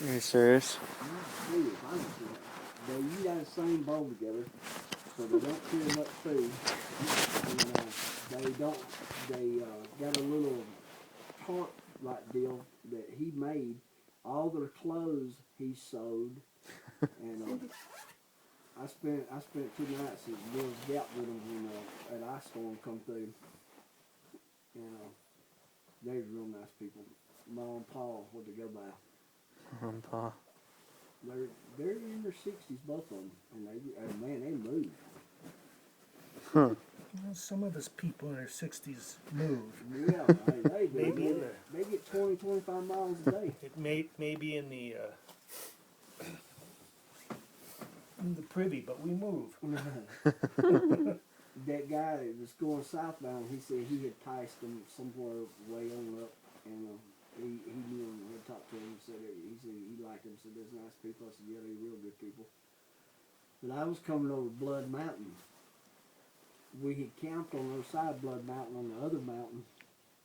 Are you serious? I'm serious, honestly. They eat out of the same bowl together, so they don't share much food. And they don't. They got a little tarp like deal that he made. All their clothes he sewed, and I spent 2 nights at Bill's Gap with them when an ice storm come through, and they're real nice people. Mom and Pa, what they go by. Pa. They're in their 60s, both of them, and man, they move. Huh. Well, some of us people in their 60s move. Yeah, Maybe in they get 20, 25 miles a day. It may be in the privy, but we move. That guy that was going southbound, he said he had enticed them somewhere way on up, and he knew him, had talked to him, said he liked him, said there's nice people. I said, yeah, they're real good people. But I was coming over Blood Mountain. We had camped on the other side of Blood Mountain on the other mountain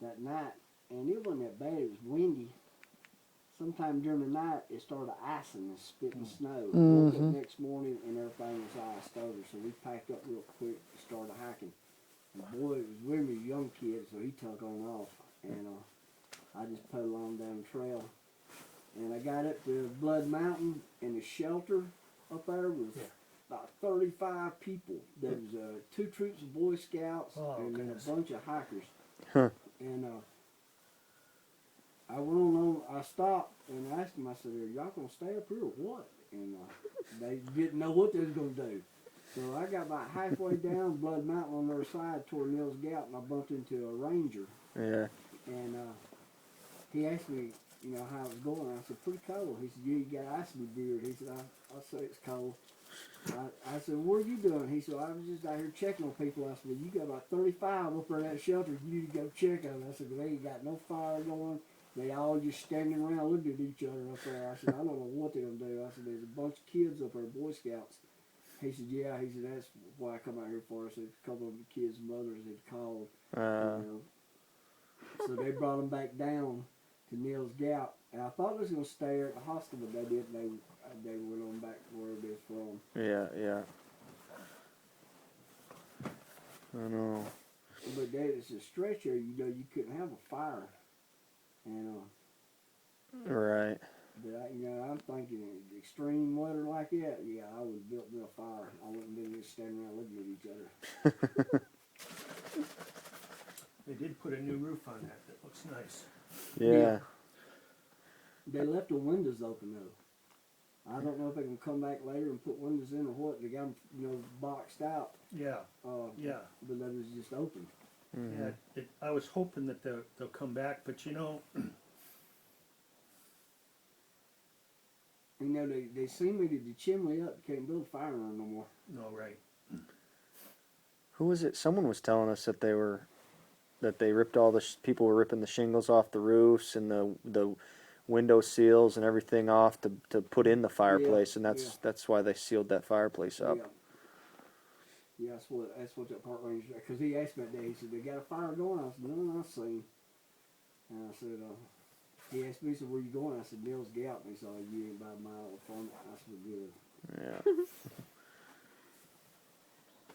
that night, and it wasn't that bad. It was windy. Sometime during the night, it started icing and spitting snow. Woke up next morning, and everything was iced over. So we packed up real quick and started hiking. And boy, it was with me, a young kid, so he took on off. And I just pedaled on down the trail. And I got up to Blood Mountain, and the shelter up there was about 35 people. There was 2 troops of Boy Scouts and then a bunch of hikers. Huh. And I went on, I stopped and asked them, I said, are y'all going to stay up here or what? And they didn't know what they was going to do. So I got about halfway down Blood Mountain on their side toward Nils Gap, and I bumped into a ranger. Yeah. And he asked me, how it was going. I said, pretty cold. He said, yeah, you got ice in your beard. He said, I say it's cold. I said, what are you doing? He said, I was just out here checking on people. I said, well, you got about 35 up there in that shelter. You need to go check on them. I said, well, they ain't got no fire going. They all just standing around looking at each other up there. I said, I don't know what they're going to do. I said, there's a bunch of kids up there, Boy Scouts. He said, yeah. He said, that's why I come out here for. I said, a couple of the kids' mothers had called. So they brought them back down to Nils Gap. And I thought they was going to stay at the hostel, but they didn't. They went on back to where they're from. Yeah. I know. But that is a stretch area, you couldn't have a fire. And Right. but I'm thinking in extreme weather like that, yeah, I would have built me a fire. I wouldn't be just standing around looking at each other. They did put a new roof on that. That looks nice. Yeah. They left the windows open though. I don't know if they can come back later and put windows in or what. They got them, boxed out. Yeah. Yeah. But that was just open. Mm-hmm. Yeah. I was hoping that they'll come back, but They cemented the chimney up. You can't build a fire on no more. No, right. Who was it? Someone was telling us that they ripped all the people were ripping the shingles off the roofs and the window seals and everything off to put in the fireplace, and that's why they sealed that fireplace up. Yeah, that's what that park ranger, because he asked me that day. He said, they got a fire going? I said, no, I seen. And I said, he asked me, he said, where you going? I said, Nils Gap. And he said, oh, you ain't about a mile from it. I said, good. Yeah.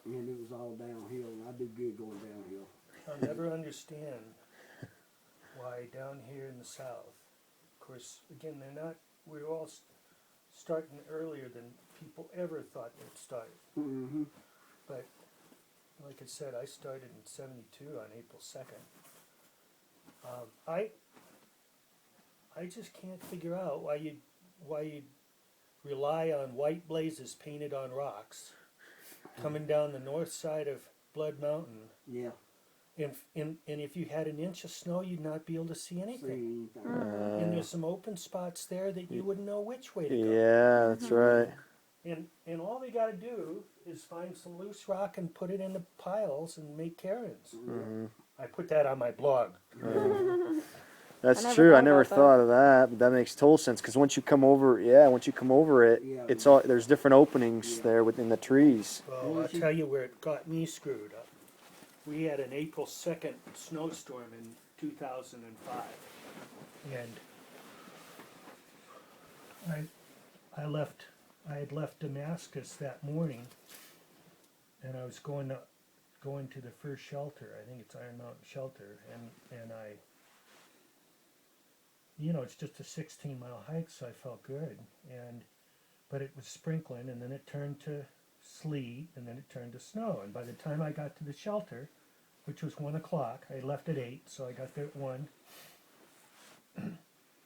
And it was all downhill, and I do good going downhill. I'll never understand why down here in the south, of course, again, we're all starting earlier than people ever thought they'd start. Mm-hmm. But like I said, I started in '72 on April 2nd. I just can't figure out why you rely on white blazes painted on rocks coming down the north side of Blood Mountain. Yeah. And if you had an inch of snow, you'd not be able to see anything. And there's some open spots there that you wouldn't know which way to go. Yeah, that's right. And all we got to do is find some loose rock and put it in the piles and make cairns. Mm-hmm. I put that on my blog. That's true. I never thought of that, but that makes total sense. Because once you come over it, it's all there's different openings there within the trees. Well, I'll tell you where it got me screwed up. We had an April 2nd snowstorm in 2005, and I had left Damascus that morning, and I was going to the first shelter. I think it's Iron Mountain Shelter, and I, it's just a 16-mile hike, so I felt good. But it was sprinkling, and then it turned to sleet, and then it turned to snow. And by the time I got to the shelter, which was 1 o'clock, I left at 8, so I got there at 1.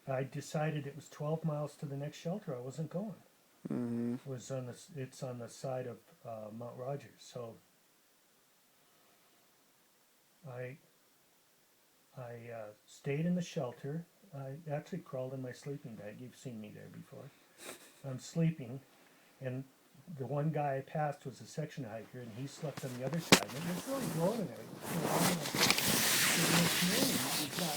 I decided it was 12 miles to the next shelter. I wasn't going. Mm-hmm. It's on the side of Mount Rogers. So I stayed in the shelter. I actually crawled in my sleeping bag. You've seen me there before. I'm sleeping, and the one guy I passed was a section hiker, and he slept on the other side. And it was really blowing there. It was morning. It was not